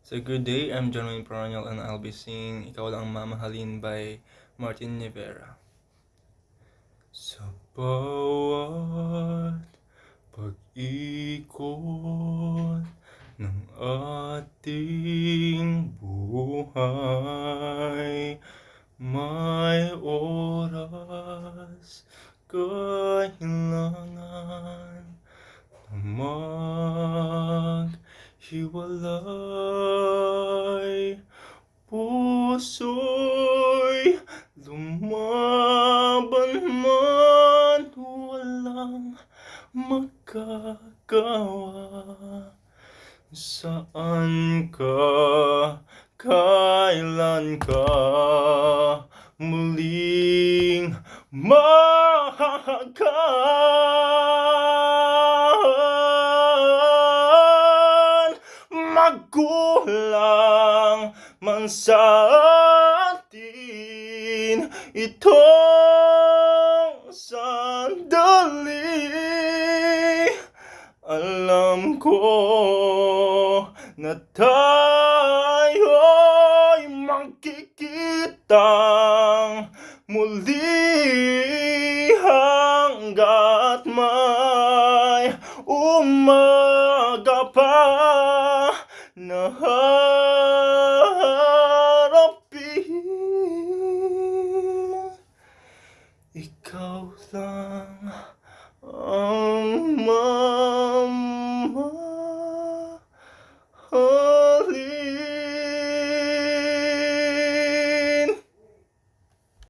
So good day, I'm John Wayne Paranial and I'll be singing Ikaw Lang Ang Mamahalin by Martin Rivera. Sa bawat pag-ikot ng ating buhay, may oras kailangan na maghiwalay. Puso'y lumaban man, walang magagawa. Saan ka, kailan ka muling magkulang man sa atin itong sandali. Alam ko na tayo'y magkikitang muli hanggat may umaga pa na harapin. Ikaw lang ang